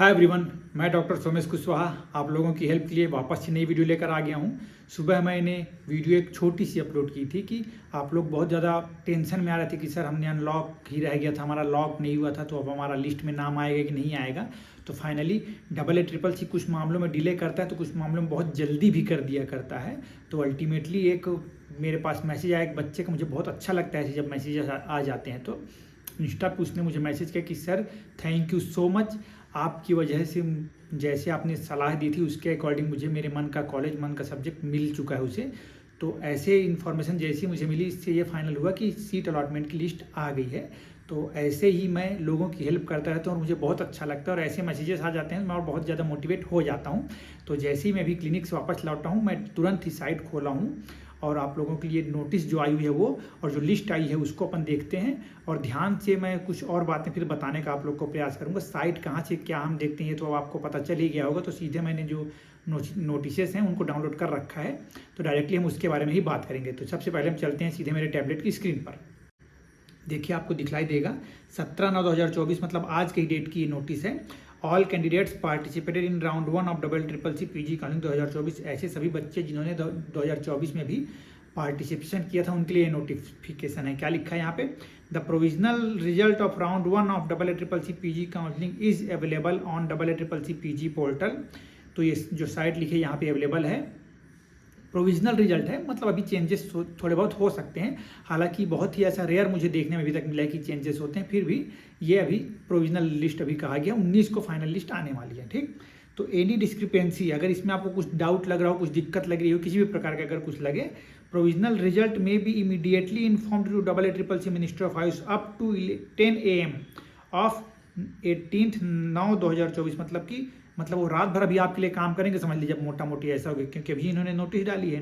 Hi everyone, मैं doctor Somesh Kushwaha आप लोगों की हेल्प के लिए वापस से नई वीडियो लेकर आ गया हूं। सुबह मैंने वीडियो एक छोटी सी अपलोड की थी कि आप लोग बहुत ज़्यादा टेंशन में आ रहे थे कि सर हमने अनलॉक ही रह गया था, हमारा लॉक नहीं हुआ था, तो अब हमारा लिस्ट में नाम आएगा कि नहीं आएगा। तो फाइनली AA CCC कुछ मामलों में डिले करता है तो कुछ मामलों में बहुत जल्दी भी कर दिया करता है। तो अल्टीमेटली एक मेरे पास मैसेज आया एक बच्चे का, मुझे बहुत अच्छा लगता है जब मैसेज आ जाते हैं। तो इंस्टा पे उसने मुझे मैसेज किया कि sir thank you so much, आपकी वजह से जैसे आपने सलाह दी थी उसके अकॉर्डिंग मुझे मेरे मन का कॉलेज, मन का सब्जेक्ट मिल चुका है उसे। तो ऐसे इन्फॉर्मेशन जैसी मुझे मिली, इससे ये फाइनल हुआ कि सीट अलॉटमेंट की लिस्ट आ गई है। तो ऐसे ही मैं लोगों की हेल्प करता रहता हूँ और मुझे बहुत अच्छा लगता है, और ऐसे मैसेजेस आ जाते हैं मैं और बहुत ज़्यादा मोटिवेट हो जाता हूँ। तो जैसे ही मैं भी क्लिनिक से वापस लौटा हूँ मैं तुरंत ही साइट खोला हूँ और आप लोगों के लिए नोटिस जो आई हुई है वो और जो लिस्ट आई है उसको अपन देखते हैं। और ध्यान से मैं कुछ और बातें फिर बताने का आप लोग को प्रयास करूंगा। साइट कहाँ से क्या हम देखते हैं तो अब आपको पता चल ही गया होगा। तो सीधे मैंने जो नोटिसेस हैं उनको डाउनलोड कर रखा है, तो डायरेक्टली हम उसके बारे में ही बात करेंगे। तो सबसे पहले हम चलते हैं सीधे मेरे टैबलेट की स्क्रीन पर। देखिए आपको दिखलाई देगा 17/9/2024 मतलब आज की डेट की ये नोटिस है। All candidates participated in round 1 of CCC PG counselling 2024। ऐसे सभी बच्चे जिन्होंने 2024 में भी पार्टिसिपेशन किया था उनके लिए नोटिफिकेशन है। क्या लिखा है यहाँ पे? The provisional result of round 1 of CCC PG counselling is available on CCC PG portal. तो ये जो साइट लिखी है यहाँ पे अवेलेबल है। प्रोविजनल रिजल्ट है मतलब अभी चेंजेस थोड़े बहुत हो सकते हैं, हालांकि बहुत ही ऐसा रेयर मुझे देखने में अभी तक मिला है कि चेंजेस होते हैं। फिर भी ये अभी प्रोविजनल लिस्ट अभी कहा गया, 19 को फाइनल लिस्ट आने वाली है। ठीक, तो एनी डिस्क्रिपेंसी, अगर इसमें आपको कुछ डाउट लग रहा हो, कुछ दिक्कत लग रही हो, किसी भी प्रकार का अगर कुछ लगे, प्रोविजनल रिजल्ट में be immediately informed to CCC minister of Ayush up to 10 AM of 18/9/2024। मतलब वो रात भर अभी आपके लिए काम करेंगे, समझ लीजिए। जब मोटा मोटी ऐसा हो गया क्योंकि अभी इन्होंने नोटिस डाली है।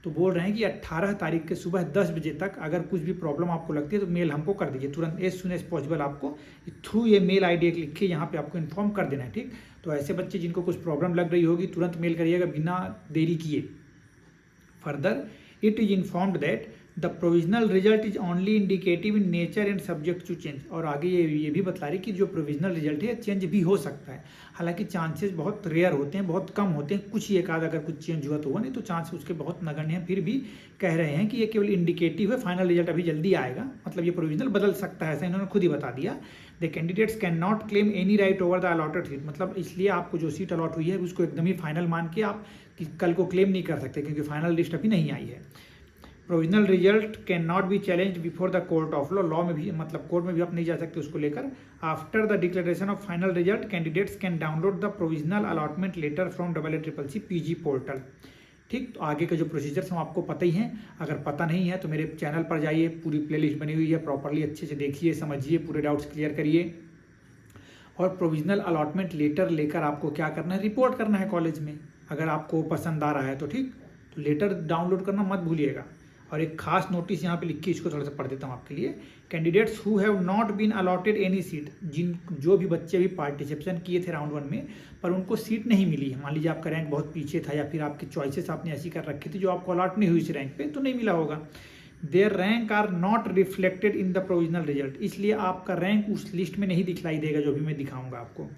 तो बोल रहे हैं कि 18 तारीख के सुबह 10 बजे तक अगर कुछ भी प्रॉब्लम आपको लगती है तो मेल हमको कर दीजिए तुरंत, एज सुन एज पॉसिबल। आपको थ्रू ये मेल ID एक लिख के यहाँ पे आपको इन्फॉर्म कर देना है। ठीक, तो ऐसे बच्चे जिनको कुछ प्रॉब्लम लग रही होगी तुरंत मेल करिएगा बिना देरी किए। Further it is informed that the provisional result is only indicative in nature and subject to change. और आगे ये भी बता रही कि जो प्रोविजनल रिजल्ट है चेंज भी हो सकता है, हालांकि चांसेस बहुत रेयर होते हैं, बहुत कम होते हैं। कुछ ही एक आध अगर कुछ चेंज हुआ तो हुआ, नहीं तो चांस उसके बहुत नगण्य हैं। फिर भी कह रहे हैं कि ये केवल इंडिकेटिव है, फाइनल रिजल्ट अभी जल्दी आएगा, मतलब ये प्रोविजनल बदल सकता है, ऐसा इन्होंने खुद ही बता दिया। The candidates can not claim any right over the allotted seat. मतलब इसलिए आपको जो सीट अलॉट हुई है उसको एकदम ही फाइनल मान के आप कल को क्लेम नहीं कर सकते, क्योंकि फाइनल लिस्ट अभी नहीं आई है। Provisional result can not be challenge before the court of law में भी, मतलब कोर्ट में भी आप नहीं जा सकते उसको लेकर। After the declaration of final result candidates can download the provisional allotment letter from CCC PG portal. ठीक, तो आगे के जो प्रोसीजर्स हैं आपको पता ही हैं। अगर पता नहीं है तो मेरे चैनल पर जाइए, पूरी प्लेलिस्ट बनी हुई है, प्रॉपरली अच्छे से देखिए, समझिए, पूरे डाउट्स क्लियर करिए। और प्रोविजनल अलॉटमेंट लेटर लेकर आपको क्या करना है, रिपोर्ट करना है कॉलेज में। अगर आपको पसंद आ रहा है तो ठीक, तो लेटर डाउनलोड करना मत भूलिएगा। और एक खास नोटिस यहाँ पे लिखी, इसको थोड़ा सा पढ़ देता हूँ आपके लिए। Candidates who have not been allotted any seat, जो भी बच्चे भी पार्टिसिपेशन किए थे राउंड 1 में पर उनको सीट नहीं मिली है, मान लीजिए आपका रैंक बहुत पीछे था या फिर आपकी चॉइसेस आपने ऐसी कर रखी थी जो आपको अलॉट नहीं हुई इस रैंक पे, तो नहीं मिला होगा। Their rank are not reflected in the provisional result, इसलिए आपका रैंक उस लिस्ट में नहीं दिखलाई देगा जो भी मैं दिखाऊंगा आपको।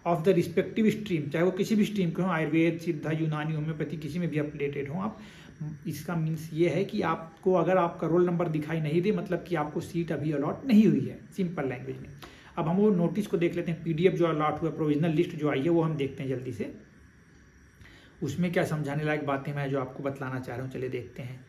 ऑफ द रिस्पेक्टिव स्ट्रीम, चाहे वो किसी भी स्ट्रीम के हो, आयुर्वेद, सिद्धा, यूनानी, होम्योपैथी, किसी में भी अपडेटेड हो आप। इसका मीन्स ये है कि आपको अगर आपका रोल नंबर दिखाई नहीं दे, मतलब कि आपको सीट अभी अलॉट नहीं हुई है, सिंपल लैंग्वेज में। अब हम वो नोटिस को देख लेते हैं, PDF जो अलॉट हुआ, प्रोविजनल लिस्ट जो आई है वो हम देखते हैं जल्दी से। उसमें क्या समझाने लायक बातें मैं जो आपको बतलाना चाह रहा हूँ, चलिए देखते हैं।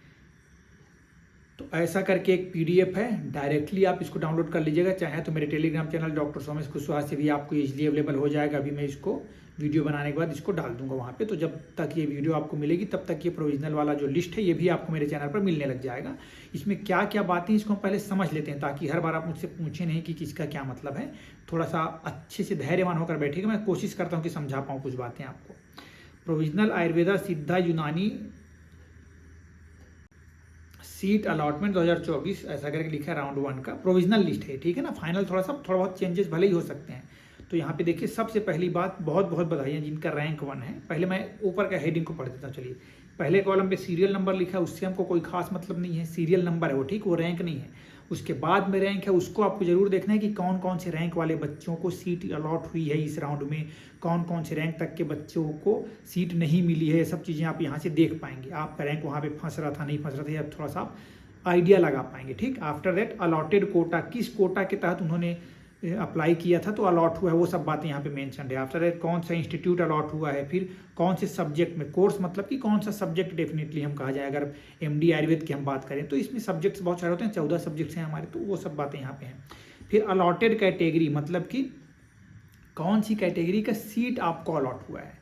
तो ऐसा करके एक PDF है, डायरेक्टली आप इसको डाउनलोड कर लीजिएगा। चाहे तो मेरे Telegram channel doctor Somesh Kushwaha से भी आपको इजीली अवेलेबल हो जाएगा। अभी मैं इसको वीडियो बनाने के बाद इसको डाल दूंगा वहाँ पे, तो जब तक ये वीडियो आपको मिलेगी तब तक ये प्रोविजनल वाला जो लिस्ट है ये भी आपको मेरे चैनल पर मिलने लग जाएगा। इसमें क्या क्या बातें इसको हम पहले समझ लेते हैं, ताकि हर बार आप मुझसे पूछे नहीं कि किसका क्या मतलब है। थोड़ा सा अच्छे से धैर्यवान होकर बैठिएगा, मैं कोशिश करता हूँ कि समझा पाऊँ कुछ बातें आपको। प्रोविजनल आयुर्वेदा, सिद्धा, यूनानी सीट अलॉटमेंट 2024 ऐसा करके लिखा है, राउंड 1 का प्रोविजनल लिस्ट है। ठीक है ना, फाइनल थोड़ा बहुत चेंजेस भले ही हो सकते हैं। तो यहाँ पे देखिए, सबसे पहली बात, बहुत बहुत बधाई जिनका रैंक 1 है। पहले मैं ऊपर का हेडिंग को पढ़ देता हूँ। चलिए, पहले कॉलम पे सीरियल नंबर लिखा है, उससे हमको कोई खास मतलब नहीं है, सीरियल नंबर है वो, ठीक, वो रैंक नहीं है। उसके बाद में रैंक है, उसको आपको जरूर देखना है कि कौन कौन से रैंक वाले बच्चों को सीट अलॉट हुई है इस राउंड में, कौन कौन से रैंक तक के बच्चों को सीट नहीं मिली है। ये सब चीज़ें आप यहाँ से देख पाएंगे, आपका रैंक वहाँ पे फंस रहा था नहीं फंस रहा था, या थोड़ा सा आप आइडिया लगा पाएंगे। ठीक, आफ्टर दैट अलॉटेड कोटा, किस कोटा के तहत उन्होंने अप्लाई किया था तो अलॉट हुआ है, वो सब बातें यहाँ पे मेंशन है। आफ्टर दैट कौन सा इंस्टीट्यूट अलॉट हुआ है, फिर कौन से सब्जेक्ट में, कोर्स मतलब कि कौन सा सब्जेक्ट डेफिनेटली हम कहा जाए, अगर एमडी आयुर्वेद की हम बात करें तो इसमें सब्जेक्ट्स बहुत सारे होते हैं, 14 सब्जेक्ट्स हैं हमारे, तो वो सब बातें यहाँ पे हैं। फिर अलॉटेड कैटेगरी मतलब कि कौन सी कैटेगरी का सीट आपको अलॉट हुआ है,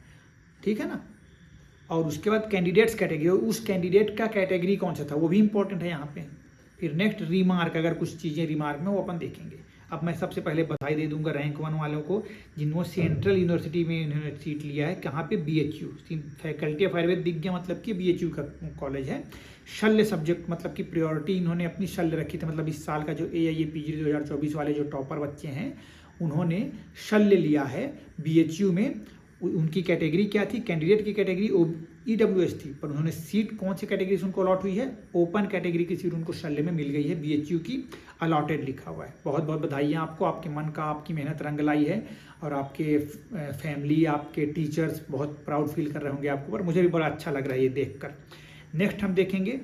ठीक है ना। और उसके बाद कैंडिडेट्स कैटेगरी, उस कैंडिडेट का कैटेगरी कौन सा था वो भी इंपॉर्टेंट है यहाँ पे। फिर नेक्स्ट रिमार्क, अगर कुछ चीज़ें रिमार्क में वो अपन देखेंगे। अब मैं सबसे पहले बधाई दे दूंगा रैंक 1 वालों को जिन्होंने सेंट्रल यूनिवर्सिटी में इन्होंने सीट लिया है। कहाँ पे, BHU, फैकल्टी ऑफ आयुर्वेद दिख गया, मतलब कि BHU का कॉलेज है। शल्य सब्जेक्ट मतलब कि प्रायोरिटी इन्होंने अपनी शल्य रखी थी, मतलब इस साल का जो AIA PG 2024 वाले जो टॉपर बच्चे हैं उन्होंने शल्य लिया है BHU में। उनकी कैटेगरी क्या थी, कैंडिडेट की कैटेगरी EWS थी, पर उन्होंने सीट कौन सी कैटेगरी से उनको अलॉट हुई है, ओपन कैटेगरी की सीट उनको शल्य में मिल गई है, BHU की अलॉटेड लिखा हुआ है। बहुत बहुत बधाइयाँ आपको, आपके मन का आपकी मेहनत रंग लाई है, और आपके फैमिली आपके टीचर्स बहुत प्राउड फील कर रहे होंगे आपको, पर मुझे भी बड़ा अच्छा लग रहा है ये देख कर। नेक्स्ट हम देखेंगे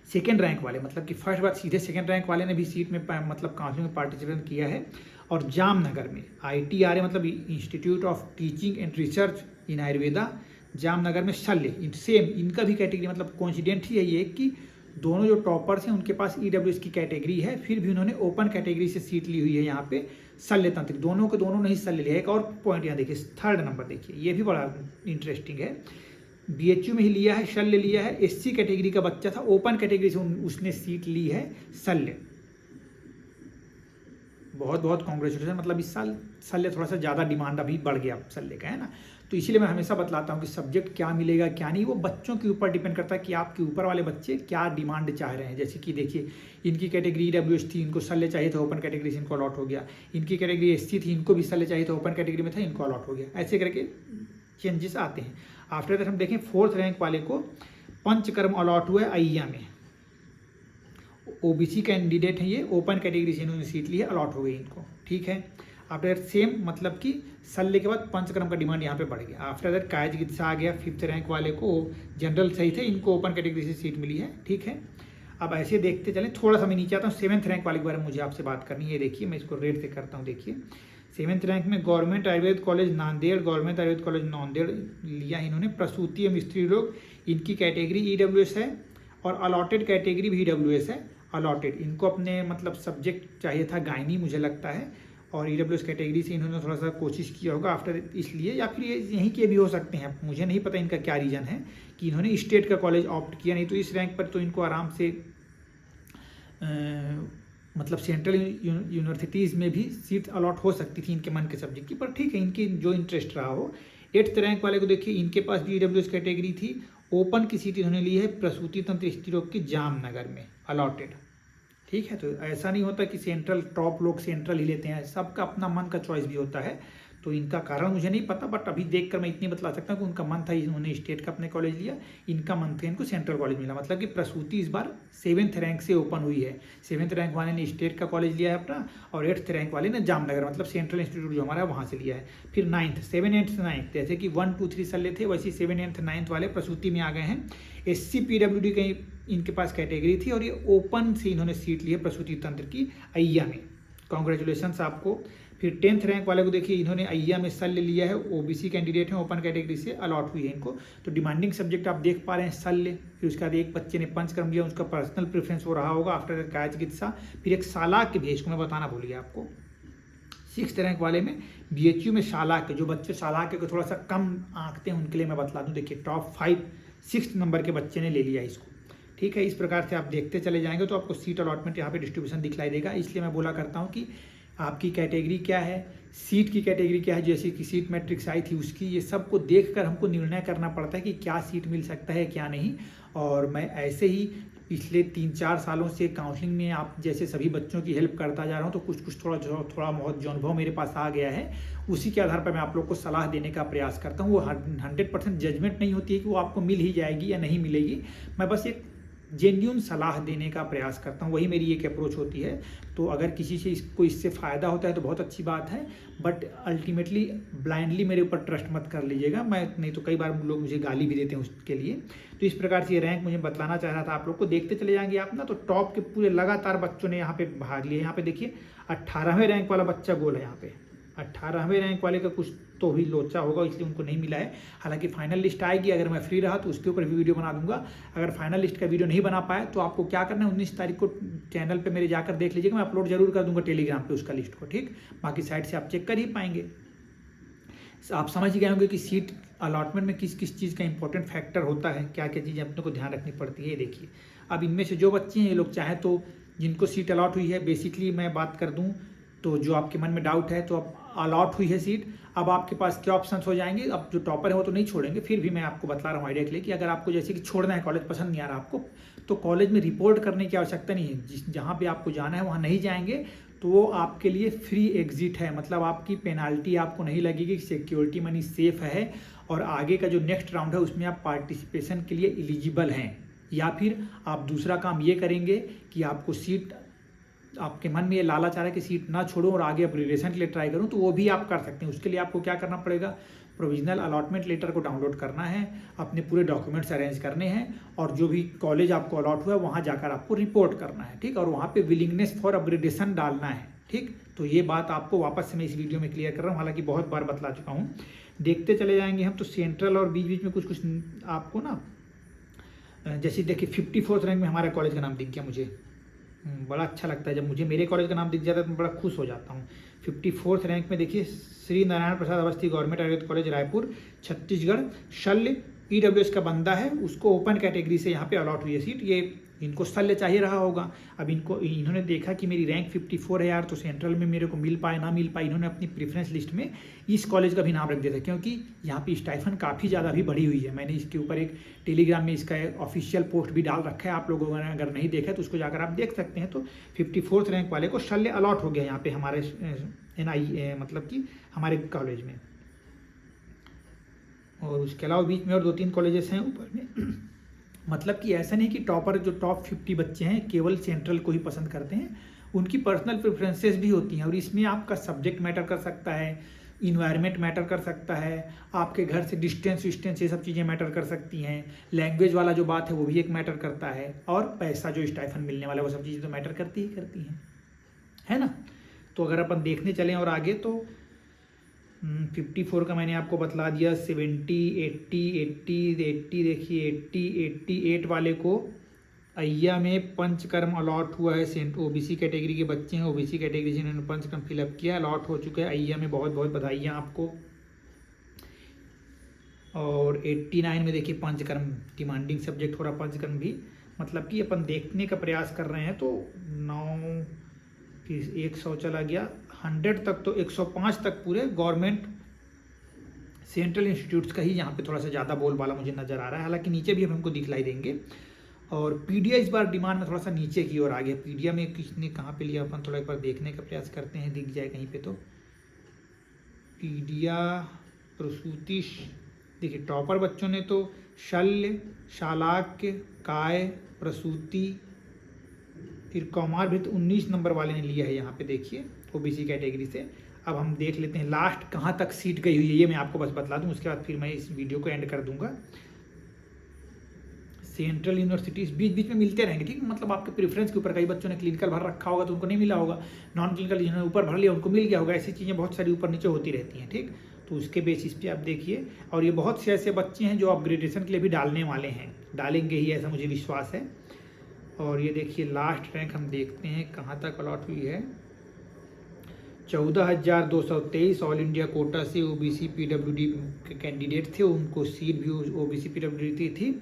सेकेंड रैंक वाले, मतलब कि फर्स्ट बात सीधे सेकेंड रैंक वाले ने भी सीट में मतलब काउंसलिंग में पार्टिसिपेट किया है। और जामनगर में ITRA मतलब institute of teaching and research इन आयुर्वेदा, जामनगर में शल्य, सेम इनका भी कैटेगरी, मतलब कोइंसिडेंट ही है ये कि दोनों जो टॉपर्स हैं उनके पास EWS की कैटेगरी है, फिर भी उन्होंने ओपन कैटेगरी से सीट ली हुई है यहाँ पे शल्य तंत्र, दोनों के दोनों ने ही शल्य लिया है। एक और पॉइंट यहाँ देखिए, थर्ड नंबर देखिए, ये भी बड़ा इंटरेस्टिंग है। BHU में ही लिया है, शल्य लिया है, SC कैटेगरी का बच्चा था, ओपन कैटेगरी से उसने सीट ली है शल्य। बहुत बहुत कॉन्ग्रेचुलेसन, मतलब इस साल शल्य थोड़ा सा ज़्यादा डिमांड अभी बढ़ गया शल्य का, है ना। तो इसीलिए मैं हमेशा बतलाता हूँ कि सब्जेक्ट क्या मिलेगा क्या नहीं, वो बच्चों के ऊपर डिपेंड करता है कि आपके ऊपर वाले बच्चे क्या डिमांड चाह रहे हैं। जैसे कि देखिए, इनकी कैटेगरी EWS थी, इनको शल्य चाहिए था, ओपन कैटेगरी से इनको अलॉट हो गया। इनकी कैटेगरी SC थी, इनको भी शल्य चाहिए था, ओपन कैटेगरी में था, इनको अलॉट हो गया। ऐसे करके चेंजेस आते हैं। आफ्टर दैट हम देखें फोर्थ रैंक वाले को पंचकर्म अलॉट हुआ है अय्या में, OBC कैंडिडेट है ये, ओपन कैटेगरी से इन्होंने सीट ली है, अलॉट हो गई इनको, ठीक है। आफ्टर दैट सेम मतलब कि शल्य के बाद पंचकर्म का डिमांड यहाँ पे बढ़ गया। आफ्टर दैट काया चिकित्सा आ गया, फिफ्थ रैंक वाले को जनरल सही थे, इनको ओपन कैटेगरी से सीट मिली है, ठीक है। अब ऐसे देखते चलें, थोड़ा सा मैं नीचे आता हूँ, सेवन्थ रैंक वाले के बारे में मुझे आपसे बात करनी है। देखिए मैं इसको रेट से करता हूँ, देखिए सेवन्थ रैंक में government Ayurveda college Nanded, government Ayurveda college Nanded लिया है इन्होंने, प्रसूति एवं स्त्री रोग, इनकी कैटेगरी EWS है, और अलॉटेड कैटेगरी भी EWS है, अलॉटेड। इनको अपने मतलब सब्जेक्ट चाहिए था गायनी मुझे लगता है, और EWS कैटेगरी से इन्होंने थोड़ा सा कोशिश किया होगा आफ्टर, इसलिए, या फिर ये यहीं के भी हो सकते हैं, मुझे नहीं पता इनका क्या रीज़न है कि इन्होंने स्टेट का कॉलेज ऑप्ट किया। नहीं तो इस रैंक पर तो इनको आराम से मतलब सेंट्रल यूनिवर्सिटीज़ में भी सीट अलॉट हो सकती थी इनके मन के सब्जेक्ट की, पर ठीक है, इनकी जो इंटरेस्ट रहा हो। एट्थ रैंक वाले को देखिए, इनके पास भी EWS कैटेगरी थी, ओपन की सीट इन्होंने ली है प्रसूति तंत्र स्त्री रोग की जामनगर में, अलॉटेड, ठीक है। तो ऐसा नहीं होता कि सेंट्रल टॉप लोग सेंट्रल ही लेते हैं, सबका अपना मन का चॉइस भी होता है। तो इनका कारण मुझे नहीं पता, बट अभी देखकर मैं इतनी बतला सकता हूँ कि उनका मन था, इन्होंने स्टेट का अपने कॉलेज लिया, इनका मन था इनको सेंट्रल कॉलेज मिला। मतलब कि प्रसूति इस बार सेवन्थ रैंक से ओपन हुई है, सेवन्थ रैंक वाले ने स्टेट का कॉलेज लिया है अपना, और एट्थ रैंक वाले ने जामनगर मतलब सेंट्रल इंस्टीट्यूट जो हमारा है वहाँ से लिया है। फिर नाइन्थ, 7, 8, 9, जैसे कि 1, 2, 3 शल्य थे, वैसे 7, 8, 9 वाले प्रसूति में आ गए हैं। SC PWD का इनके पास कैटेगरी थी, और ये ओपन से इन्होंने सीट ली है प्रसूति तंत्र की अय्या में, कॉन्ग्रेचुलेसन आपको। फिर 10th रैंक वाले को देखिए, इन्होंने अय्या में शल्य लिया है, OBC कैंडिडेट है, ओपन कैटेगरी से अलॉट हुई है इनको। तो डिमांडिंग सब्जेक्ट आप देख पा रहे हैं शल्य, फिर उसके बाद एक बच्चे ने पंचकर्म लिया, उसका पर्सनल प्रेफरेंस हो रहा होगा। आफ्टर दैट काया चिकित्सा, फिर एक शालाक के भेज को मैं बताना भूल गया आपको। 6th रैंक वाले में BHU में शालाक के, जो बच्चे शालाक के थोड़ा सा कम आंकते हैं उनके लिए मैं बतला दूँ, देखिए टॉप 5 6th नंबर के बच्चे ने ले लिया इसको, ठीक है। इस प्रकार से आप देखते चले जाएंगे तो आपको सीट अलॉटमेंट यहाँ पे डिस्ट्रीब्यूशन दिखलाई देगा। इसलिए मैं बोला करता हूँ कि आपकी कैटेगरी क्या है, सीट की कैटेगरी क्या है, जैसे कि सीट मैट्रिक्स आई थी उसकी, ये सब को देखकर हमको निर्णय करना पड़ता है कि क्या सीट मिल सकता है क्या नहीं। और मैं ऐसे ही पिछले 3-4 सालों से काउंसलिंग में आप जैसे सभी बच्चों की हेल्प करता जा रहा हूँ, तो कुछ थोड़ा बहुत जो अनुभव मेरे पास आ गया है, उसी के आधार पर मैं आप लोग को सलाह देने का प्रयास करता हूँ। वो 100% जजमेंट नहीं होती है कि वो आपको मिल ही जाएगी या नहीं मिलेगी, मैं बस एक जेन्युइन सलाह देने का प्रयास करता हूँ, वही मेरी एक अप्रोच होती है। तो अगर किसी से इसको इससे फ़ायदा होता है तो बहुत अच्छी बात है, बट अल्टीमेटली ब्लाइंडली मेरे ऊपर ट्रस्ट मत कर लीजिएगा। मैं नहीं तो कई बार लोग मुझे गाली भी देते हैं उसके लिए। तो इस प्रकार से ये रैंक मुझे बतलाना चाह रहा था आप लोग को। देखते चले जाएंगे आप ना, तो टॉप के पूरे लगातार बच्चों ने यहाँ पे भाग लिया। यहाँ पे देखिए 18वें रैंक वाला बच्चा गोल है यहाँ पे। 18वें रैंक वाले का कुछ तो भी लोचा होगा, इसलिए उनको नहीं मिला है। हालांकि फाइनल लिस्ट आएगी, अगर मैं फ्री रहा तो उसके ऊपर भी वीडियो बना दूंगा। अगर फाइनल लिस्ट का वीडियो नहीं बना पाया तो आपको क्या करना है, 19 तारीख को चैनल पे मेरे जाकर देख लीजिएगा, मैं अपलोड जरूर कर दूंगा टेलीग्राम पे उसका लिस्ट को, ठीक। बाकी साइट से आप चेक कर ही पाएंगे। आप समझ गए होंगे कि सीट अलॉटमेंट में किस किस चीज़ का इंपॉर्टेंट फैक्टर होता है, क्या क्या चीज़ें अपने को ध्यान रखनी पड़ती है। ये देखिए, अब इनमें से जो बच्चे हैं ये लोग चाहे तो जिनको सीट अलॉट हुई है, बेसिकली मैं बात कर दूं तो जो आपके मन में डाउट है, तो अब अलॉट हुई है सीट, अब आपके पास क्या ऑप्शंस हो जाएंगे। अब जो टॉपर है वो तो नहीं छोड़ेंगे, फिर भी मैं आपको बता रहा हूँ आइडिया के लिए कि अगर आपको जैसे कि छोड़ना है, कॉलेज पसंद नहीं आ रहा आपको, तो कॉलेज में रिपोर्ट करने की आवश्यकता नहीं है। जहाँ पे आपको जाना है वहाँ नहीं जाएंगे तो वो आपके लिए फ्री एग्जिट है, मतलब आपकी पेनाल्टी आपको नहीं लगेगी, सिक्योरिटी मनी सेफ है, और आगे का जो नेक्स्ट राउंड है उसमें आप पार्टिसिपेशन के लिए एलिजिबल हैं। या फिर आप दूसरा काम ये करेंगे कि आपको सीट, आपके मन में ये लालच आ रहा है कि सीट ना छोड़ूं और आगे अपग्रेडेशन के लिए ट्राई करूं, तो वो भी आप कर सकते हैं। उसके लिए आपको क्या करना पड़ेगा, प्रोविजनल अलॉटमेंट लेटर को डाउनलोड करना है, अपने पूरे डॉक्यूमेंट्स अरेंज करने हैं, और जो भी कॉलेज आपको अलॉट हुआ है वहाँ जाकर आपको रिपोर्ट करना है, ठीक। और वहाँ पे विलिंगनेस फॉर अपग्रेडेशन डालना है, ठीक। तो ये बात आपको वापस से मैं इस वीडियो में क्लियर कर रहा हूँ, हालांकि बहुत बार बतला चुका हूँ। देखते चले जाएंगे हम। तो सेंट्रल और बीच बीच में कुछ कुछ आपको ना, जैसे देखिए 54th रैंक में हमारे कॉलेज का नाम दिख गया मुझे, बड़ा अच्छा लगता है जब मुझे मेरे कॉलेज का नाम दिख जाता है तो मैं बड़ा खुश हो जाता हूँ। 54th रैंक में देखिए श्री नारायण प्रसाद अवस्थी गवर्नमेंट आयुर्वेद कॉलेज रायपुर छत्तीसगढ़, शल्य ईडब्ल्यूएस का बंदा है, उसको ओपन कैटेगरी से यहाँ पे अलॉट हुई है सीट। ये इनको शल्य चाहिए रहा होगा। अब इन्होंने देखा कि मेरी रैंक 54 है यार, तो सेंट्रल में मेरे को मिल पाए ना मिल पाए, इन्होंने अपनी प्रेफरेंस लिस्ट में इस कॉलेज का भी नाम रख दिया था, क्योंकि यहाँ पे स्टाइफन काफ़ी ज़्यादा भी बढ़ी हुई है। मैंने इसके ऊपर एक टेलीग्राम में इसका ऑफिशियल पोस्ट भी डाल रखा है, आप लोगों ने अगर नहीं देखा तो उसको जाकर आप देख सकते हैं। तो 54th रैंक वाले को शल्य अलॉट हो गया यहाँ पे हमारे मतलब कि हमारे कॉलेज में। और उसके अलावा बीच में और 2-3 कॉलेजेस हैं ऊपर में। मतलब कि ऐसा नहीं कि टॉपर जो टॉप 50 बच्चे हैं केवल सेंट्रल को ही पसंद करते हैं, उनकी पर्सनल प्रेफरेंसेस भी होती हैं। और इसमें आपका सब्जेक्ट मैटर कर सकता है, इन्वायरमेंट मैटर कर सकता है, आपके घर से डिस्टेंस ये सब चीज़ें मैटर कर सकती हैं, लैंग्वेज वाला जो बात है वो भी एक मैटर करता है, और पैसा जो स्टाइफन मिलने वाला वो सब चीज़ें तो मैटर करती ही करती हैं, है ना। तो अगर अपन देखने चलें और आगे, तो 54 का मैंने आपको बतला दिया। 70, 80 देखिए 88 वाले को अय्या में पंचकर्म अलॉट हुआ है। ओबीसी कैटेगरी के बच्चे हैं, ओबीसी कैटेगरी से इन्होंने पंचकर्म फिलअप किया, अलॉट हो चुका है अय्या में, बहुत बहुत बधाइयाँ आपको। और 89 में देखिए पंचकर्म डिमांडिंग सब्जेक्ट हो रहा, पंचकर्म भी मतलब कि अपन देखने का प्रयास कर रहे हैं। तो 9 फिर 100 चला गया, 100 तक, तो 105 तक पूरे गवर्नमेंट सेंट्रल इंस्टीट्यूट्स का ही यहाँ पे थोड़ा सा ज़्यादा बोलबाला मुझे नज़र आ रहा है। हालांकि नीचे भी हम हमको दिखलाई देंगे। और पीडिया इस बार डिमांड में थोड़ा सा नीचे की ओर आ गया। पीडिया में किसने कहाँ पे लिया, अपन थोड़ा एक बार देखने का प्रयास करते हैं, दिख जाए कहीं पे। तो पीडिया प्रसूति, देखिए टॉपर बच्चों ने तो शल्य, शालाक्य, काय, प्रसूति, फिर कौमार भी 19 नंबर वाले ने लिया है यहाँ पे, देखिए ओबीसी कैटेगरी से। अब हम देख लेते हैं लास्ट कहाँ तक सीट गई हुई है, ये मैं आपको बस बतला दूं, उसके बाद फिर मैं इस वीडियो को एंड कर दूंगा। सेंट्रल यूनिवर्सिटीज़ बीच बीच में मिलते रहेंगे, ठीक है। मतलब आपके प्रेफरेंस के ऊपर, कई बच्चों ने क्लिनिकल भर रखा होगा तो उनको नहीं मिला होगा, नॉन क्लिनिकल जिन्होंने ऊपर भर लिया उनको मिल गया होगा, ऐसी चीज़ें बहुत सारी ऊपर नीचे होती रहती हैं, ठीक। तो उसके बेसिस पे आप देखिए। और ये बहुत से ऐसे बच्चे हैं जो अपग्रेडेशन के लिए भी डालने वाले हैं, डालेंगे ही, ऐसा मुझे विश्वास है। और ये देखिए लास्ट रैंक हम देखते हैं कहाँ तक अलॉट हुई है। 14,223 ऑल इंडिया कोटा से ओबीसी पीडब्ल्यूडी के कैंडिडेट थे, उनको सीट भी ओबीसी पीडब्ल्यूडी थी।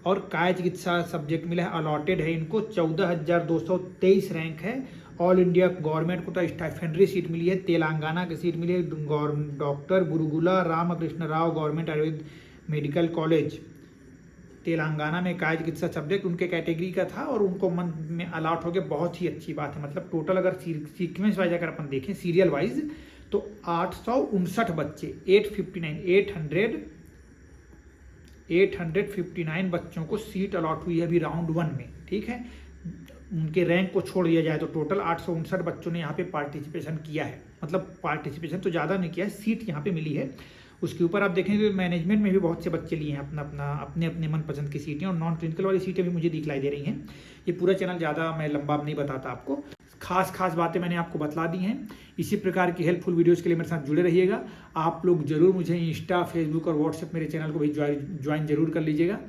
और काय चिकित्सा सब्जेक्ट मिला है, अलॉटेड है इनको। 14,223 रैंक है। All India government quota stipendiary seat मिली है, तेलंगाना की सीट मिली है, doctor Burugula Ramakrishna Rao government Ayurveda medical college Telangana में काय चिकित्सा सब्जेक्ट उनके कैटेगरी का था, और उनको मन में अलॉट हो गया। बहुत ही अच्छी बात है। मतलब टोटल अगर सीक्वेंस वाइज अगर अपन देखें सीरियल वाइज, तो 859 बच्चे, 859 बच्चों को सीट अलॉट हुई है अभी राउंड 1 में, ठीक है। उनके रैंक को छोड़ दिया जाए तो टोटल 859 बच्चों ने यहाँ पे पार्टिसिपेशन किया है, मतलब पार्टिसिपेशन तो ज़्यादा नहीं किया है, सीट यहाँ पे मिली है। उसके ऊपर आप देखेंगे मैनेजमेंट में भी बहुत से बच्चे लिए हैं अपने अपने मनपसंद की सीटें, और नॉन क्लिनिकल वाली सीटें भी मुझे दिखलाई दे रही हैं। ये पूरा चैनल ज़्यादा मैं लंबा नहीं बताता आपको, खास बातें मैंने आपको बतला दी हैं। इसी प्रकार की हेल्पफुल वीडियोज़ के लिए मेरे साथ जुड़े रहिएगा। आप लोग जरूर मुझे इंस्टा, फेसबुक और व्हाट्सएप मेरे चैनल को भी ज्वाइन जरूर कर लीजिएगा।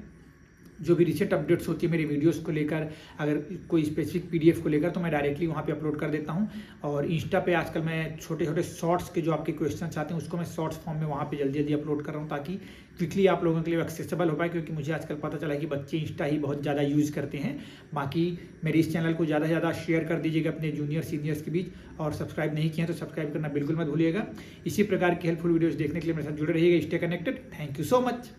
जो भी रिसेंट अपडेट्स होती है मेरे वीडियोस को लेकर, अगर कोई स्पेसिफिक पीडीएफ को लेकर, तो मैं डायरेक्टली वहाँ पे अपलोड कर देता हूँ। और इंस्टा पे आजकल मैं छोटे छोटे शॉर्ट्स के जो आपके क्वेश्चन आते हैं उसको मैं शॉर्ट्स फॉर्म में वहाँ पे जल्दी जल्दी अपलोड कर रहा हूँ, ताकि क्विकली आप लोगों के लिए एक्सेसिबल हो पाए, क्योंकि मुझे आजकल पता चला है कि बच्चे इंस्टा ही बहुत ज़्यादा यूज़ करते हैं। बाकी मेरे इस चैनल को ज़्यादा से ज़्यादा शेयर कर दीजिएगा अपने जूनियर सीनियर्स के बीच, और सब्सक्राइब नहीं किए तो सब्सक्राइब करना बिल्कुल मत भूलिएगा। इसी प्रकार की हेल्पफुल वीडियोज़ देखने के लिए मेरे साथ जुड़े रहिएगा। Stay connected. Thank you so much.